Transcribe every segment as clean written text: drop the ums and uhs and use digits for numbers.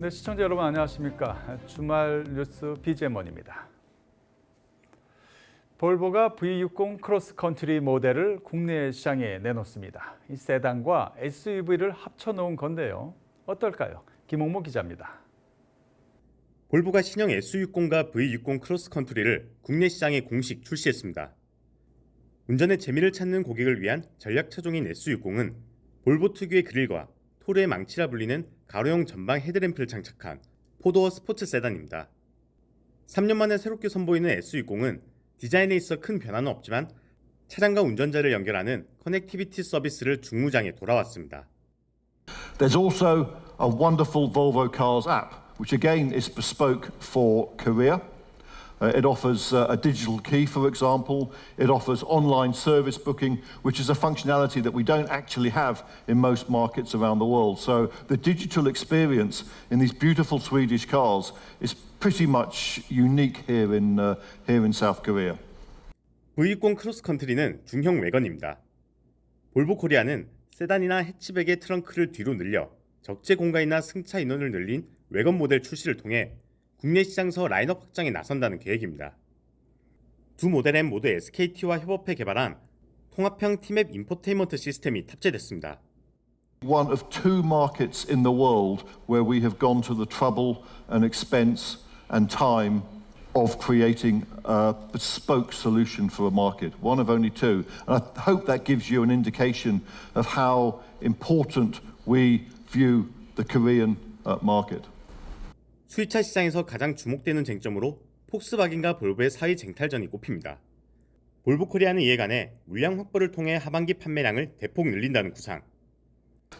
네, 시청자 여러분 안녕하십니까? 주말 뉴스 BGM1입니다. 볼보가 V60 크로스컨트리 모델을 국내 시장에 내놓습니다. 이 세단과 SUV를 합쳐놓은 건데요. 어떨까요? 김홍모 기자입니다. 볼보가 신형 S60과 V60 크로스컨트리를 국내 시장에 공식 출시했습니다. 운전의 재미를 찾는 고객을 위한 전략 차종인 S60은 볼보 특유의 그릴과 토르의 망치라 불리는 가로형 전방 헤드램프를 장착한 4도어 스포츠 세단입니다. 3년 만에 새롭게 선보이는 S60은 디자인에 있어 큰 변화는 없지만 차량과 운전자를 연결하는 커넥티비티 서비스를 중무장에 돌아왔습니다. There's also a wonderful Volvo Cars app, which again is bespoke for Korea. It offers a digital key, for example. It offers online service booking, which is a functionality that we don't actually have in most markets around the world. So the digital experience in these beautiful Swedish cars is pretty much unique here in South Korea. V60 크로스컨트리는 중형 외건입니다. 볼보 코리아는 세단이나 해치백의 트렁크를 뒤로 늘려 적재 공간이나 승차 인원을 늘린 외건 모델 출시를 통해 국내 시장에서 라인업 확장에 나선다는 계획입니다. 두 모델엔 모두 SKT와 협업해 개발한 통합형 T맵 인포테인먼트 시스템이 탑재됐습니다. One of two markets in the world where we have gone to the trouble and expense and time of creating a bespoke solution for a market. One of only two. And I hope that gives you an indication of how important we view the Korean market. 수입차 시장에서 가장 주목되는 쟁점으로 폭스바겐과 볼보의 사위 쟁탈전이 꼽힙니다. 볼보 코리아는 이에 관해 물량 확보를 통해 하반기 판매량을 대폭 늘린다는 구상.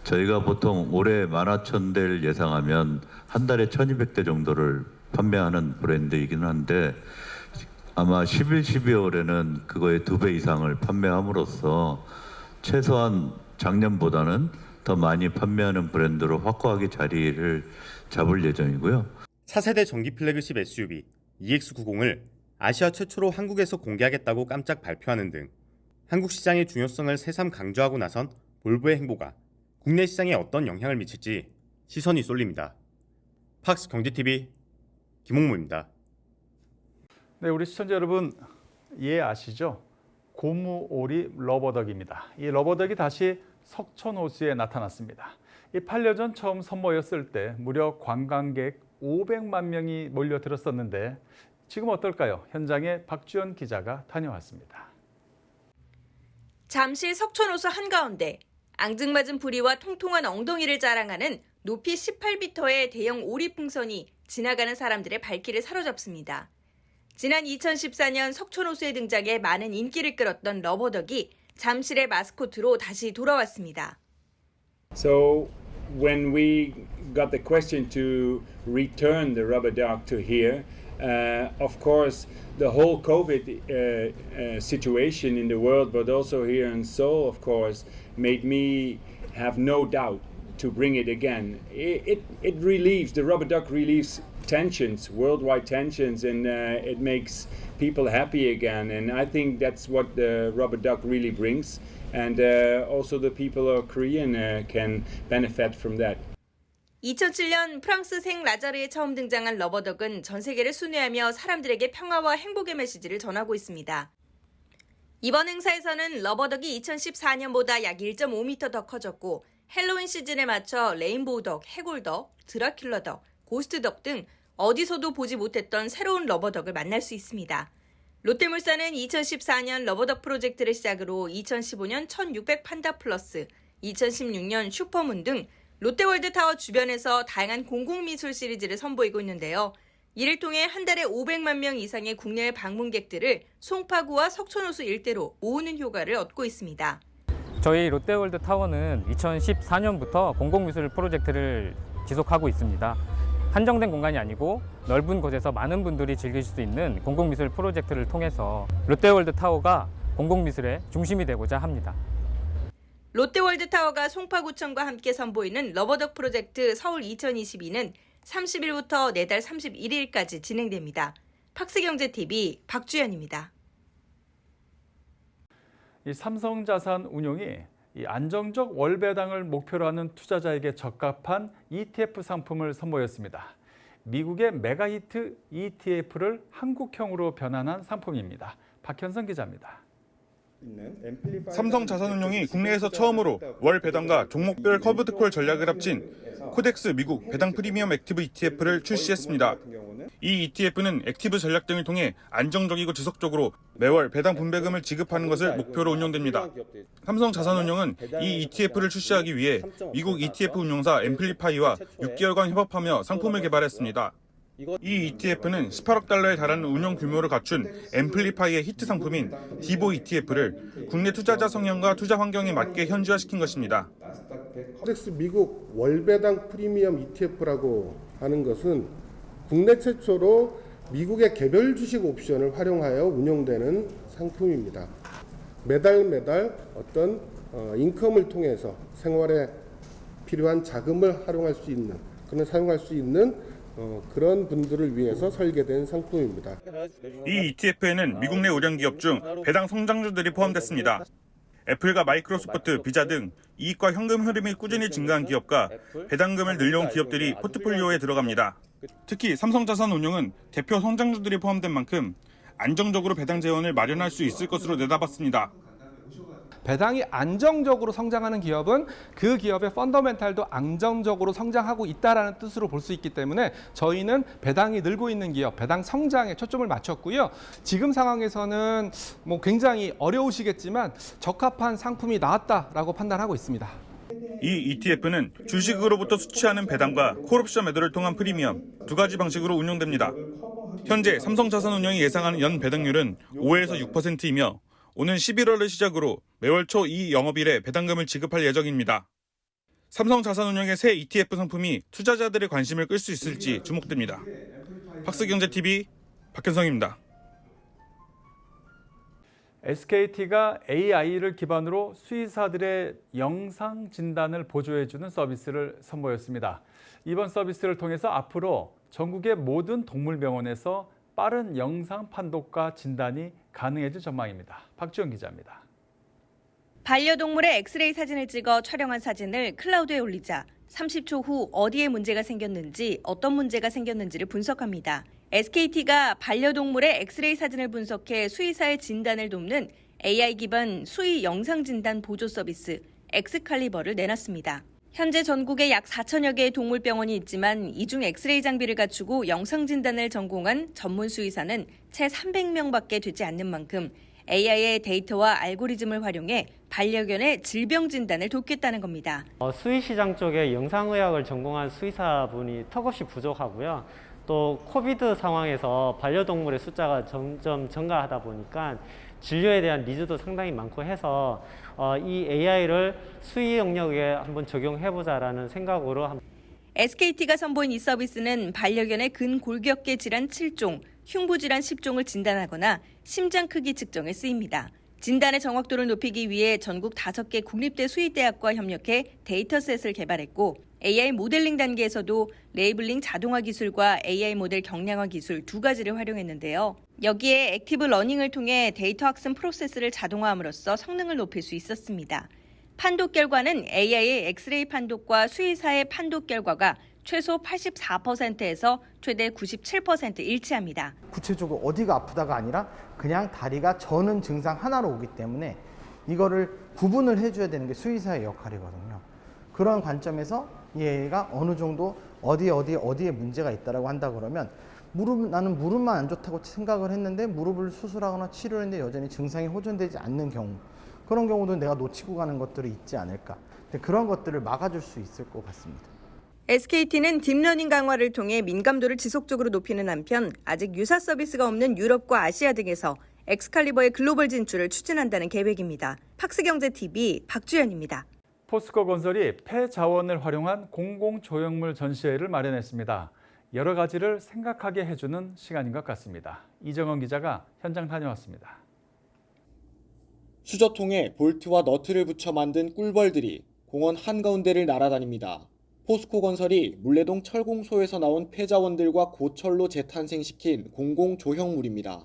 저희가 보통 올해 11,000대를 예상하면 한 달에 1,200대 정도를 판매하는 브랜드이기는 한데 아마 11, 12월에는 그거의 2배 이상을 판매함으로써 최소한 작년보다는 더 많이 판매하는 브랜드로 확고하게 자리를 잡을 예정이고요. 4세대 전기 플래그십 SUV EX90을 아시아 최초로 한국에서 공개하겠다고 깜짝 발표하는 등 한국 시장의 중요성을 새삼 강조하고 나선 볼보의 행보가 국내 시장에 어떤 영향을 미칠지 시선이 쏠립니다. 팍스 경제TV 김홍무입니다. 네, 우리 시청자 여러분 아시죠? 고무오리 러버덕입니다. 이 러버덕이 다시 석촌호수에 나타났습니다. 이 8년 전 처음 선보였을 때 무려 관광객 500만 명이 몰려들었었는데 지금 어떨까요? 현장에 박주연 기자가 다녀왔습니다. 잠실 석촌호수 한가운데 앙증맞은 부리와 통통한 엉덩이를 자랑하는 높이 18m의 대형 오리풍선이 지나가는 사람들의 발길을 사로잡습니다. 지난 2014년 석촌호수에 등장해 많은 인기를 끌었던 러버덕이 잠실의 마스코트로 다시 돌아왔습니다. So when we got the question to return the rubber duck to here, of course the whole COVID situation in the world, but also here in Seoul, of course, made me have no doubt to bring it again. It relieves, the rubber duck relieves tensions, worldwide tensions, and it makes people happy again. And I think that's what the rubber duck really brings. And also the people of Korean can benefit from that. 2007년 프랑스생 라자르에 처음 등장한 러버덕은 전 세계를 순회하며 사람들에게 평화와 행복의 메시지를 전하고 있습니다. 이번 행사에서는 러버덕이 2014년보다 약 1.5m 더 커졌고 헬로윈 시즌에 맞춰 레인보우덕, 해골덕, 드라큘라덕, 고스트덕 등 어디서도 보지 못했던 새로운 러버덕을 만날 수 있습니다. 롯데물산은 2014년 러버덕 프로젝트를 시작으로 2015년 1600 판다 플러스, 2016년 슈퍼문 등 롯데월드타워 주변에서 다양한 공공미술 시리즈를 선보이고 있는데요. 이를 통해 한 달에 500만 명 이상의 국내 방문객들을 송파구와 석촌호수 일대로 모으는 효과를 얻고 있습니다. 저희 롯데월드타워는 2014년부터 공공미술 프로젝트를 지속하고 있습니다. 한정된 공간이 아니고 넓은 곳에서 많은 분들이 즐기실 수 있는 공공미술 프로젝트를 통해서 롯데월드타워가 공공미술의 중심이 되고자 합니다. 롯데월드타워가 송파구청과 함께 선보이는 러버덕 프로젝트 서울 2022는 30일부터 내달 31일까지 진행됩니다. 팍스경제TV 박주연입니다. 이 삼성자산운용이 이 안정적 월 배당을 목표로 하는 투자자에게 적합한 ETF 상품을 선보였습니다. 미국의 메가히트 ETF를 한국형으로 변환한 상품입니다. 박현성 기자입니다. 삼성자산운용이 국내에서 처음으로 월 배당과 종목별 커브드콜 전략을 합친 코덱스 미국 배당 프리미엄 액티브 ETF를 출시했습니다. 이 ETF는 액티브 전략 등을 통해 안정적이고 지속적으로 매월 배당 분배금을 지급하는 것을 목표로 운영됩니다. 삼성자산운용은 이 ETF를 출시하기 위해 미국 ETF 운용사 앰플리파이와 6개월간 협업하며 상품을 개발했습니다. 이 ETF는 18억 달러에 달하는 운용 규모를 갖춘 앰플리파이의 히트 상품인 디보 ETF를 국내 투자자 성향과 투자 환경에 맞게 현지화시킨 것입니다. 코덱스 미국 월배당 프리미엄 ETF라고 하는 것은 국내 최초로 미국의 개별 주식 옵션을 활용하여 운용되는 상품입니다. 매달 어떤 인컴을 통해서 생활에 필요한 자금을 활용할 수 있는, 사용할 수 있는 그런 분들을 위해서 설계된 상품입니다. 이 ETF에는 미국 내 우량 기업 중 배당 성장주들이 포함됐습니다. 애플과 마이크로소프트, 비자 등 이익과 현금 흐름이 꾸준히 증가한 기업과 배당금을 늘려온 기업들이 포트폴리오에 들어갑니다. 특히 삼성자산운용은 대표 성장주들이 포함된 만큼 안정적으로 배당 재원을 마련할 수 있을 것으로 내다봤습니다. 배당이 안정적으로 성장하는 기업은 그 기업의 펀더멘탈도 안정적으로 성장하고 있다라는 뜻으로 볼 수 있기 때문에 저희는 배당이 늘고 있는 기업, 배당 성장에 초점을 맞췄고요. 지금 상황에서는 굉장히 어려우시겠지만 적합한 상품이 나왔다라고 판단하고 있습니다. 이 ETF는 주식으로부터 수취하는 배당과 콜옵션 매도를 통한 프리미엄 두 가지 방식으로 운용됩니다. 현재 삼성자산운용이 예상하는 연 배당률은 5에서 6%이며 오는 11월을 시작으로 매월 초 이 영업일에 배당금을 지급할 예정입니다. 삼성자산운용의 새 ETF 상품이 투자자들의 관심을 끌 수 있을지 주목됩니다. 박스경제TV 박현성입니다. SKT가 AI를 기반으로 수의사들의 영상 진단을 보조해주는 서비스를 선보였습니다. 이번 서비스를 통해서 앞으로 전국의 모든 동물병원에서 빠른 영상 판독과 진단이 가능해질 전망입니다. 박주영 기자입니다. 반려동물의 엑스레이 사진을 찍어 촬영한 사진을 클라우드에 올리자 30초 후 어디에 문제가 생겼는지, 어떤 문제가 생겼는지를 분석합니다. SKT가 반려동물의 엑스레이 사진을 분석해 수의사의 진단을 돕는 AI 기반 수의 영상 진단 보조 서비스 엑스칼리버를 내놨습니다. 현재 전국에 약 4천여 개의 동물병원이 있지만 이 중 엑스레이 장비를 갖추고 영상 진단을 전공한 전문 수의사는 채 300명밖에 되지 않는 만큼 AI의 데이터와 알고리즘을 활용해 반려견의 질병 진단을 돕겠다는 겁니다. 수의 시장 쪽에 영상의학을 전공한 수의사분이 턱없이 부족하고요. 또 코비드 상황에서 반려동물의 숫자가 점점 증가하다 보니까 진료에 대한 니즈도 상당히 많고 해서 이 AI를 수의 영역에 한번 적용해보자라는 생각으로 SKT가 선보인 이 서비스는 반려견의 근골격계 질환 7종, 흉부질환 10종을 진단하거나 심장 크기 측정에 쓰입니다. 진단의 정확도를 높이기 위해 전국 5개 국립대 수의대학과 협력해 데이터셋을 개발했고 AI 모델링 단계에서도 레이블링 자동화 기술과 AI 모델 경량화 기술 두 가지를 활용했는데요. 여기에 액티브 러닝을 통해 데이터 학습 프로세스를 자동화함으로써 성능을 높일 수 있었습니다. 판독 결과는 AI의 엑스레이 판독과 수의사의 판독 결과가 최소 84%에서 최대 97% 일치합니다. 구체적으로 어디가 아프다가 아니라 그냥 다리가 저는 증상 하나로 오기 때문에 이거를 구분을 해줘야 되는 게 수의사의 역할이거든요. 그런 관점에서 얘가 어느 정도 어디에 문제가 있다라고 한다 그러면 나는 무릎만 안 좋다고 생각을 했는데 무릎을 수술하거나 치료했는데 여전히 증상이 호전되지 않는 경우, 그런 경우도 내가 놓치고 가는 것들이 있지 않을까. 그런 것들을 막아줄 수 있을 것 같습니다. SKT는 딥러닝 강화를 통해 민감도를 지속적으로 높이는 한편 아직 유사 서비스가 없는 유럽과 아시아 등에서 엑스칼리버의 글로벌 진출을 추진한다는 계획입니다. 팍스경제TV 박주연입니다. 포스코건설이 폐자원을 활용한 공공조형물 전시회를 마련했습니다. 여러 가지를 생각하게 해주는 시간인 것 같습니다. 이정원 기자가 현장 다녀왔습니다. 수저통에 볼트와 너트를 붙여 만든 꿀벌들이 공원 한가운데를 날아다닙니다. 포스코건설이 물레동 철공소에서 나온 폐자원들과 고철로 재탄생시킨 공공조형물입니다.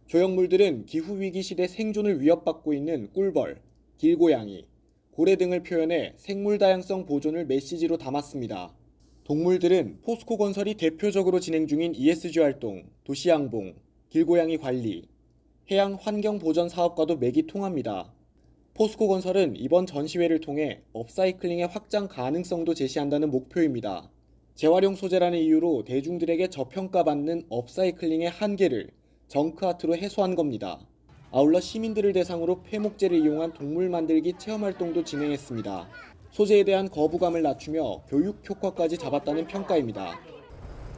조형물들은 기후위기 시대 생존을 위협받고 있는 꿀벌, 길고양이, 고래 등을 표현해 생물 다양성 보존을 메시지로 담았습니다. 동물들은 포스코건설이 대표적으로 진행 중인 ESG 활동, 도시양봉, 길고양이 관리, 해양 환경 보전 사업과도 맥이 통합니다. 포스코건설은 이번 전시회를 통해 업사이클링의 확장 가능성도 제시한다는 목표입니다. 재활용 소재라는 이유로 대중들에게 저평가받는 업사이클링의 한계를 정크아트로 해소한 겁니다. 아울러 시민들을 대상으로 폐목재를 이용한 동물 만들기 체험활동도 진행했습니다. 소재에 대한 거부감을 낮추며 교육 효과까지 잡았다는 평가입니다.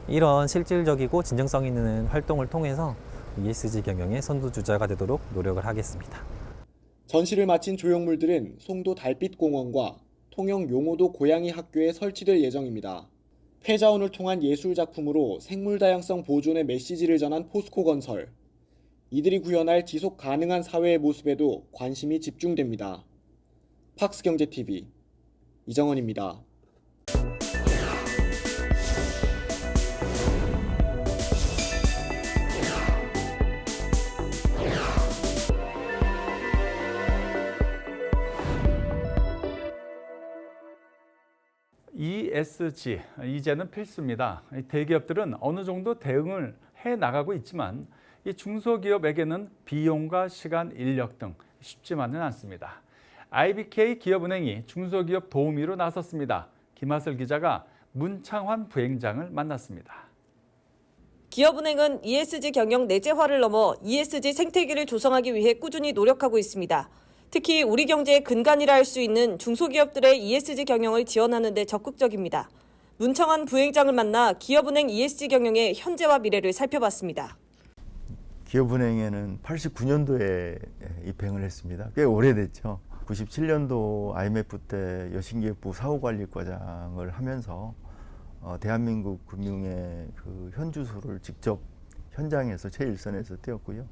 이런 실질적이고 진정성 있는 활동을 통해서 ESG 경영의 선두주자가 되도록 노력을 하겠습니다. 전시를 마친 조형물들은 송도 달빛공원과 통영 용호도 고양이 학교에 설치될 예정입니다. 폐자원을 통한 예술작품으로 생물 다양성 보존의 메시지를 전한 포스코건설. 이들이 구현할 지속 가능한 사회의 모습에도 관심이 집중됩니다. 팍스경제TV 이정원입니다. ESG, 이제는 필수입니다. 대기업들은 어느 정도 대응을 해 나가고 있지만 이 중소기업에게는 비용과 시간, 인력 등 쉽지만은 않습니다. IBK 기업은행이 중소기업 도우미로 나섰습니다. 김하슬 기자가 문창환 부행장을 만났습니다. 기업은행은 ESG 경영 내재화를 넘어 ESG 생태계를 조성하기 위해 꾸준히 노력하고 있습니다. 특히 우리 경제의 근간이라 할 수 있는 중소기업들의 ESG 경영을 지원하는 데 적극적입니다. 문창환 부행장을 만나 기업은행 ESG 경영의 현재와 미래를 살펴봤습니다. 기업은행에는 89년도에 입행을 했습니다. 꽤 오래됐죠. 97년도 IMF 때 여신기획부 사후관리과장을 하면서 대한민국 금융의 그 현주소를 직접 현장에서 최일선에서 띄웠고요.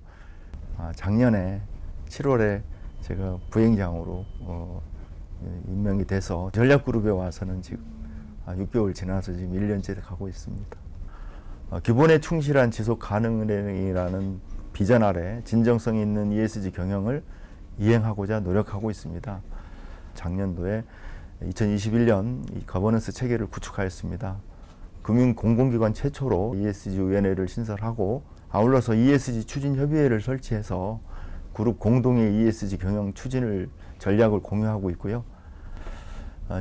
작년에 7월에 제가 부행장으로 임명이 돼서 전략그룹에 와서는 지금 6개월 지나서 지금 1년째 가고 있습니다. 기본에 충실한 지속 가능은행이라는 비전 아래 진정성 있는 ESG 경영을 이행하고자 노력하고 있습니다. 작년도에 2021년 이 거버넌스 체계를 구축하였습니다. 금융공공기관 최초로 ESG 위원회를 신설하고 아울러서 ESG 추진협의회를 설치해서 그룹 공동의 ESG 경영 추진을 전략을 공유하고 있고요.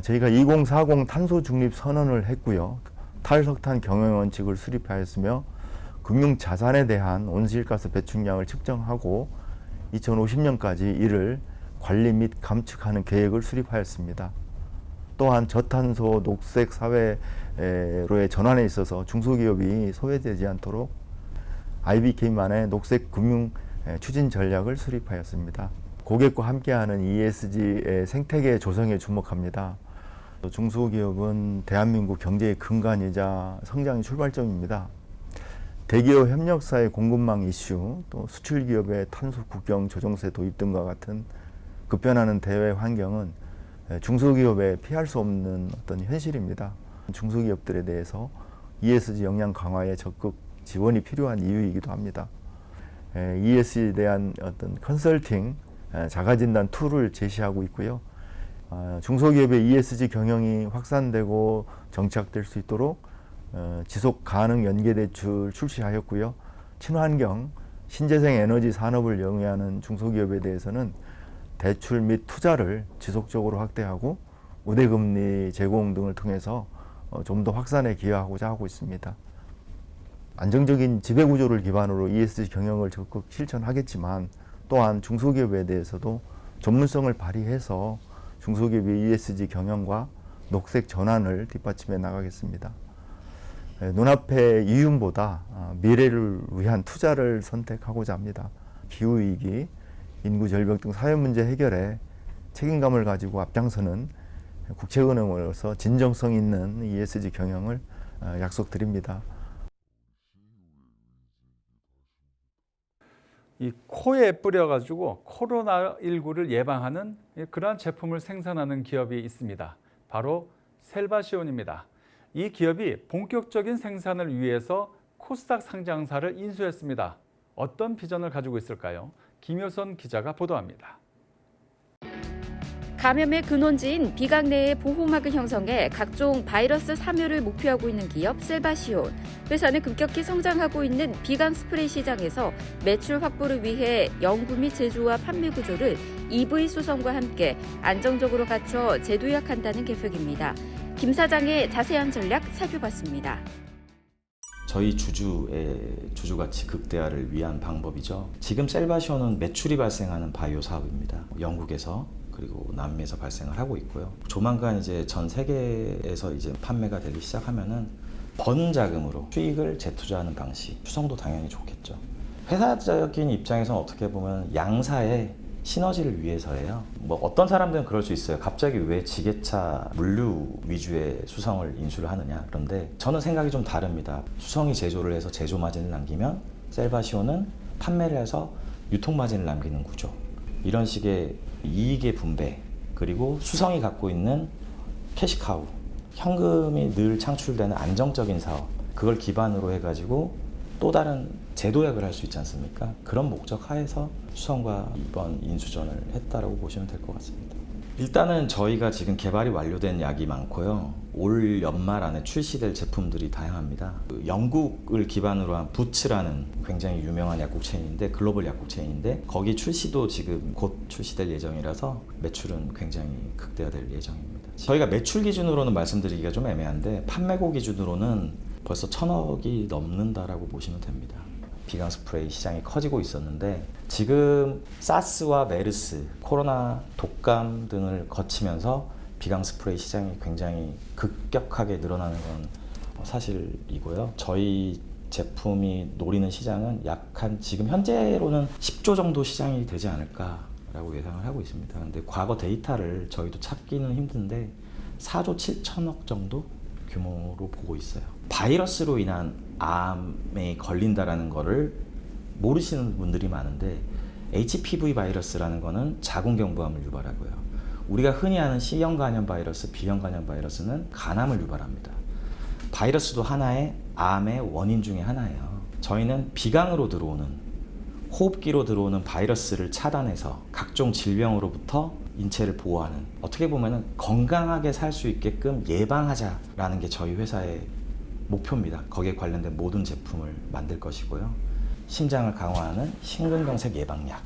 저희가 2040 탄소 중립 선언을 했고요. 탈석탄 경영 원칙을 수립하였으며 금융 자산에 대한 온실가스 배출량을 측정하고 2050년까지 이를 관리 및 감축하는 계획을 수립하였습니다. 또한 저탄소 녹색 사회로의 전환에 있어서 중소기업이 소외되지 않도록 IBK만의 녹색 금융 추진 전략을 수립하였습니다. 고객과 함께하는 ESG 생태계 조성에 주목합니다. 중소기업은 대한민국 경제의 근간이자 성장의 출발점입니다. 대기업 협력사의 공급망 이슈, 또 수출기업의 탄소 국경 조정세 도입 등과 같은 급변하는 대외 환경은 중소기업에 피할 수 없는 어떤 현실입니다. 중소기업들에 대해서 ESG 역량 강화에 적극 지원이 필요한 이유이기도 합니다. ESG에 대한 어떤 컨설팅, 자가진단 툴을 제시하고 있고요. 중소기업의 ESG 경영이 확산되고 정착될 수 있도록 지속 가능 연계대출 출시하였고요. 친환경, 신재생 에너지 산업을 영위하는 중소기업에 대해서는 대출 및 투자를 지속적으로 확대하고 우대금리 제공 등을 통해서 좀 더 확산에 기여하고자 하고 있습니다. 안정적인 지배구조를 기반으로 ESG 경영을 적극 실천하겠지만 또한 중소기업에 대해서도 전문성을 발휘해서 중소기업의 ESG 경영과 녹색 전환을 뒷받침해 나가겠습니다. 눈앞의 이윤보다 미래를 위한 투자를 선택하고자 합니다. 기후위기, 인구절벽 등 사회문제 해결에 책임감을 가지고 앞장서는 국책은행으로서 진정성 있는 ESG 경영을 약속드립니다. 이 코에 뿌려가지고 코로나19를 예방하는 그러한 제품을 생산하는 기업이 있습니다. 바로 셀바시온입니다. 이 기업이 본격적인 생산을 위해서 코스닥 상장사를 인수했습니다. 어떤 비전을 가지고 있을까요? 김효선 기자가 보도합니다. 감염의 근원지인 비강 내의 보호막을 형성해 각종 바이러스 사멸을 목표하고 있는 기업 셀바시온. 회사는 급격히 성장하고 있는 비강 스프레이 시장에서 매출 확보를 위해 연구 및 제조와 판매 구조를 EV 수성과 함께 안정적으로 갖춰 재도약한다는 계획입니다. 김 사장의 자세한 전략 살펴봤습니다. 저희 주주의 주주가치 극대화를 위한 방법이죠. 지금 셀바시온은 매출이 발생하는 바이오 사업입니다. 영국에서 그리고 남미에서 발생을 하고 있고요. 조만간 이제 전 세계에서 이제 판매가 되기 시작하면은 번 자금으로 수익을 재투자하는 방식, 수성도 당연히 좋겠죠. 회사적인 입장에서는 어떻게 보면 양사의 시너지를 위해서예요. 뭐 어떤 사람들은 그럴 수 있어요. 갑자기 왜 지게차 물류 위주의 수성을 인수를 하느냐. 그런데 저는 생각이 좀 다릅니다. 수성이 제조를 해서 제조 마진을 남기면 셀바시온은 판매를 해서 유통 마진을 남기는 구조. 이런 식의 이익의 분배, 그리고 수성이 갖고 있는 캐시카우, 현금이 늘 창출되는 안정적인 사업, 그걸 기반으로 해가지고 또 다른 재도약을 할 수 있지 않습니까? 그런 목적 하에서 수성과 이번 인수전을 했다라고 보시면 될 것 같습니다. 일단은 저희가 지금 개발이 완료된 약이 많고요. 올 연말 안에 출시될 제품들이 다양합니다. 영국을 기반으로 한 부츠라는 굉장히 유명한 약국 체인인데, 글로벌 약국 체인인데, 거기 출시도 지금 곧 출시될 예정이라서 매출은 굉장히 극대화될 예정입니다. 저희가 매출 기준으로는 말씀드리기가 좀 애매한데 판매고 기준으로는 벌써 1,000억이 넘는다라고 보시면 됩니다. 비강 스프레이 시장이 커지고 있었는데 지금 사스와 메르스, 코로나, 독감 등을 거치면서 비강 스프레이 시장이 굉장히 급격하게 늘어나는 건 사실이고요. 저희 제품이 노리는 시장은 약 한 지금 현재로는 10조 정도 시장이 되지 않을까라고 예상을 하고 있습니다. 근데 과거 데이터를 저희도 찾기는 힘든데 4조 7천억 정도 규모로 보고 있어요. 바이러스로 인한 암에 걸린다라는 거를 모르시는 분들이 많은데 HPV 바이러스라는 거는 자궁경부암을 유발하고요. 우리가 흔히 아는 C형 간염 바이러스, B형 간염 바이러스는 간암을 유발합니다. 바이러스도 하나의 암의 원인 중에 하나예요. 저희는 비강으로 들어오는, 호흡기로 들어오는 바이러스를 차단해서 각종 질병으로부터 인체를 보호하는, 어떻게 보면 건강하게 살 수 있게끔 예방하자라는 게 저희 회사의 목표입니다. 거기에 관련된 모든 제품을 만들 것이고요. 심장을 강화하는 심근경색 예방약,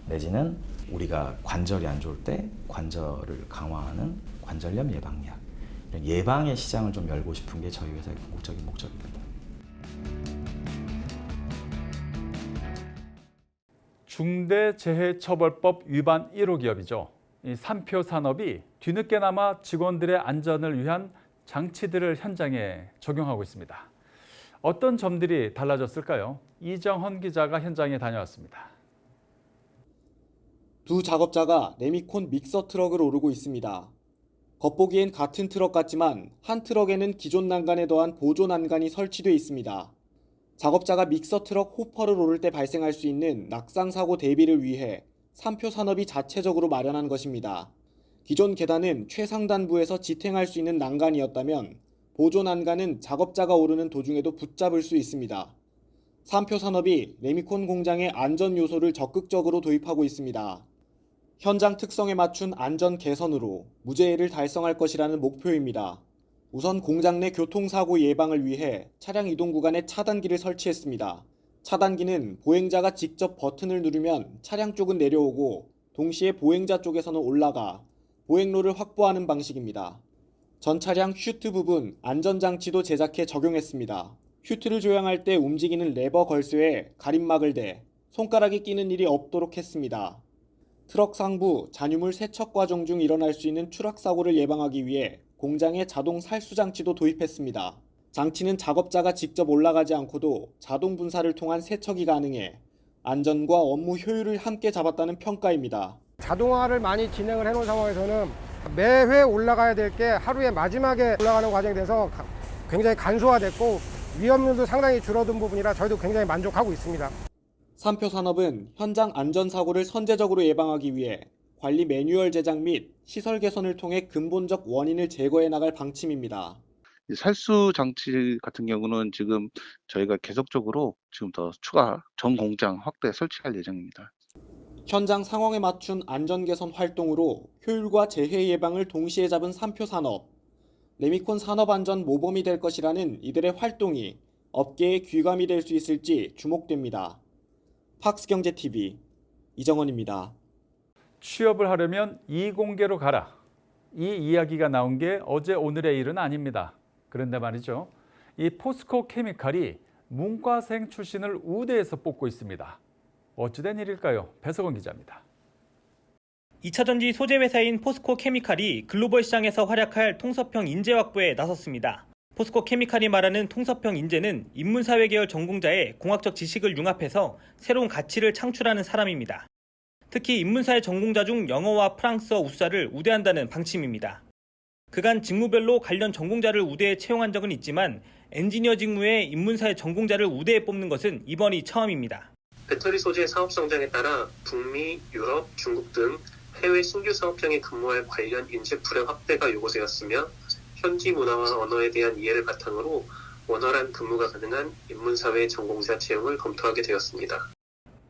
내지는 우리가 관절이 안 좋을 때 관절을 강화하는 관절염 예방약, 이런 예방의 시장을 좀 열고 싶은 게 저희 회사의 궁극적인 목적입니다. 중대재해처벌법 위반 1호 기업이죠. 이 삼표 산업이 뒤늦게나마 직원들의 안전을 위한 장치들을 현장에 적용하고 있습니다. 어떤 점들이 달라졌을까요? 이정헌 기자가 현장에 다녀왔습니다. 두 작업자가 레미콘 믹서 트럭을 오르고 있습니다. 겉보기엔 같은 트럭 같지만 한 트럭에는 기존 난간에 더한 보조 난간이 설치돼 있습니다. 작업자가 믹서 트럭 호퍼를 오를 때 발생할 수 있는 낙상 사고 대비를 위해 삼표 산업이 자체적으로 마련한 것입니다. 기존 계단은 최상단부에서 지탱할 수 있는 난간이었다면 보조 난간은 작업자가 오르는 도중에도 붙잡을 수 있습니다. 삼표 산업이 레미콘 공장의 안전 요소를 적극적으로 도입하고 있습니다. 현장 특성에 맞춘 안전 개선으로 무재해를 달성할 것이라는 목표입니다. 우선 공장 내 교통사고 예방을 위해 차량 이동 구간에 차단기를 설치했습니다. 차단기는 보행자가 직접 버튼을 누르면 차량 쪽은 내려오고 동시에 보행자 쪽에서는 올라가 보행로를 확보하는 방식입니다. 전 차량 슈트 부분 안전장치도 제작해 적용했습니다. 슈트를 조향할 때 움직이는 레버 걸쇠에 가림막을 대 손가락이 끼는 일이 없도록 했습니다. 트럭 상부 잔유물 세척 과정 중 일어날 수 있는 추락 사고를 예방하기 위해 공장에 자동 살수 장치도 도입했습니다. 장치는 작업자가 직접 올라가지 않고도 자동 분사를 통한 세척이 가능해 안전과 업무 효율을 함께 잡았다는 평가입니다. 자동화를 많이 진행을 해놓은 상황에서는 매회 올라가야 될 게 하루에 마지막에 올라가는 과정이 돼서 굉장히 간소화됐고 위험률도 상당히 줄어든 부분이라 저희도 굉장히 만족하고 있습니다. 삼표 산업은 현장 안전사고를 선제적으로 예방하기 위해 관리 매뉴얼 제작 및 시설 개선을 통해 근본적 원인을 제거해 나갈 방침입니다. 살수 장치 같은 경우는 지금 저희가 계속적으로 지금 더 추가 전 공장 확대 설치할 예정입니다. 현장 상황에 맞춘 안전 개선 활동으로 효율과 재해 예방을 동시에 잡은 3표 산업. 레미콘 산업안전 모범이 될 것이라는 이들의 활동이 업계의 귀감이 될 수 있을지 주목됩니다. 팍스경제TV 이정원입니다. 취업을 하려면 이공계로 가라. 이 이야기가 나온 게 어제 오늘의 일은 아닙니다. 그런데 말이죠. 이 포스코 케미칼이 문과생 출신을 우대해서 뽑고 있습니다. 어찌된 일일까요? 배석원 기자입니다. 2차전지 소재 회사인 포스코 케미칼이 글로벌 시장에서 활약할 통섭형 인재 확보에 나섰습니다. 포스코 케미칼이 말하는 통섭형 인재는 인문사회 계열 전공자의 공학적 지식을 융합해서 새로운 가치를 창출하는 사람입니다. 특히 인문사회 전공자 중 영어와 프랑스어 우수자를 우대한다는 방침입니다. 그간 직무별로 관련 전공자를 우대해 채용한 적은 있지만 엔지니어 직무에 인문사회 전공자를 우대해 뽑는 것은 이번이 처음입니다. 배터리 소재 사업 성장에 따라 북미, 유럽, 중국 등 해외 신규 사업장에 근무할 관련 인재풀의 확대가 요구되었으며 현지 문화와 언어에 대한 이해를 바탕으로 원활한 근무가 가능한 인문사회 전공자 채용을 검토하게 되었습니다.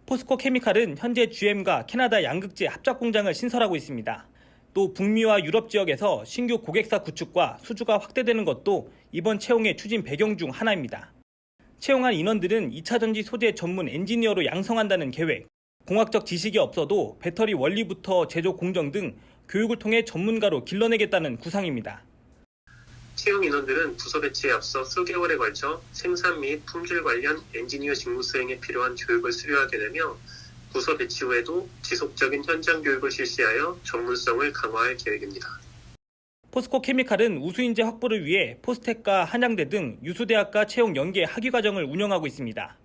포스코 케미칼은 현재 GM과 캐나다 양극재 합작 공장을 신설하고 있습니다. 또 북미와 유럽 지역에서 신규 고객사 구축과 수주가 확대되는 것도 이번 채용의 추진 배경 중 하나입니다. 채용한 인원들은 2차전지 소재 전문 엔지니어로 양성한다는 계획, 공학적 지식이 없어도 배터리 원리부터 제조 공정 등 교육을 통해 전문가로 길러내겠다는 구상입니다. 채용 인원들은 부서 배치에 앞서 수개월에 걸쳐 생산 및 품질 관련 엔지니어 직무 수행에 필요한 교육을 수료하게 되며 부서 배치 후에도 지속적인 현장 교육을 실시하여 전문성을 강화할 계획입니다. 포스코 케미칼은 우수인재 확보를 위해 포스텍과 한양대 등 유수대학과 채용 연계 학위과정을 운영하고 있습니다.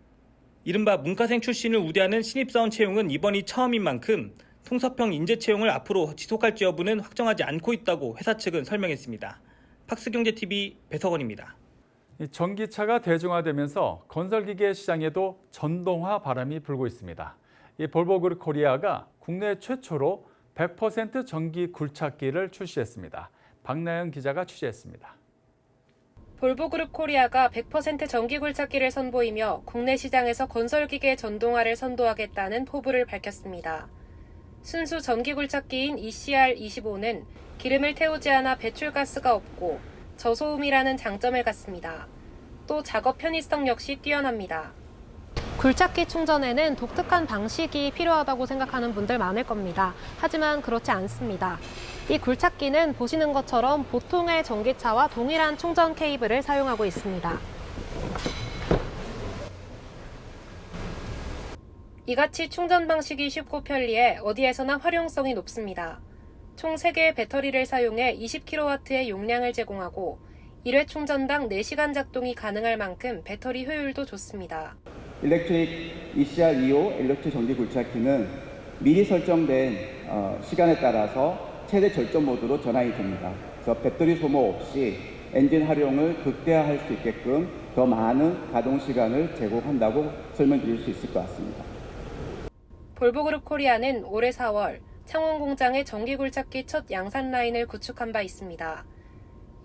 이른바 문과생 출신을 우대하는 신입사원 채용은 이번이 처음인 만큼 통섭형 인재 채용을 앞으로 지속할지 여부는 확정하지 않고 있다고 회사 측은 설명했습니다. 팍스경제TV 배석원입니다. 전기차가 대중화되면서 건설기계 시장에도 전동화 바람이 불고 있습니다. 이 볼보그룹 코리아가 국내 최초로 100% 전기 굴착기를 출시했습니다. 박나영 기자가 취재했습니다. 볼보그룹 코리아가 100% 전기 굴착기를 선보이며 국내 시장에서 건설기계 전동화를 선도하겠다는 포부를 밝혔습니다. 순수 전기 굴착기인 ECR25는 기름을 태우지 않아 배출가스가 없고 저소음이라는 장점을 갖습니다. 또 작업 편의성 역시 뛰어납니다. 굴착기 충전에는 독특한 방식이 필요하다고 생각하는 분들 많을 겁니다. 하지만 그렇지 않습니다. 이 굴착기는 보시는 것처럼 보통의 전기차와 동일한 충전 케이블을 사용하고 있습니다. 이같이 충전 방식이 쉽고 편리해 어디에서나 활용성이 높습니다. 총 3개의 배터리를 사용해 20kW의 용량을 제공하고 1회 충전당 4시간 작동이 가능할 만큼 배터리 효율도 좋습니다. 일렉트릭 ECR25 일렉트릭 전기 굴착기는 미리 설정된 시간에 따라서 최대 절전 모드로 전환이 됩니다. 그래서 배터리 소모 없이 엔진 활용을 극대화할 수 있게끔 더 많은 가동 시간을 제공한다고 설명드릴 수 있을 것 같습니다. 볼보그룹 코리아는 올해 4월 창원 공장에 전기 굴착기 첫 양산 라인을 구축한 바 있습니다.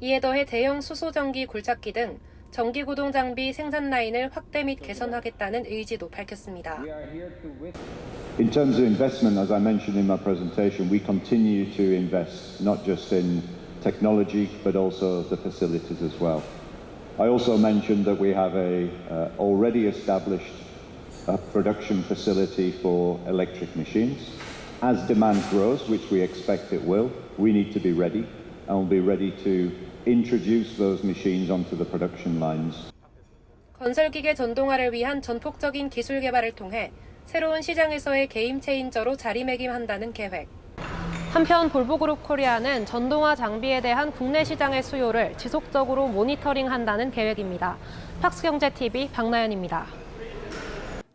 이에 더해 대형 수소전기 굴착기 등 전기 구동 장비 생산 라인을 확대 및 개선하겠다는 의지도 밝혔습니다. In terms of investment, as I mentioned in my presentation, we continue to invest not just in technology but also the facilities as well. I also mentioned that we have a already established production facility for electric machines. As demand grows, which we expect it will, we need to be ready, and we'll be ready to introduce those machines onto the production lines. 건설기계 전동화를 위한 전폭적인 기술 개발을 통해 새로운 시장에서의 게임 체인저로 자리매김한다는 계획. 한편 볼보그룹 코리아는 전동화 장비에 대한 국내 시장의 수요를 지속적으로 모니터링한다는 계획입니다. 팍스경제TV 박나연입니다.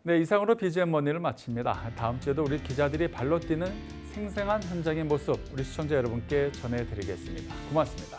네, 이상으로 BGM 머니를 마칩니다. 다음 주에도 우리 기자들이 발로 뛰는 생생한 현장의 모습 우리 시청자 여러분께 전해드리겠습니다. 고맙습니다.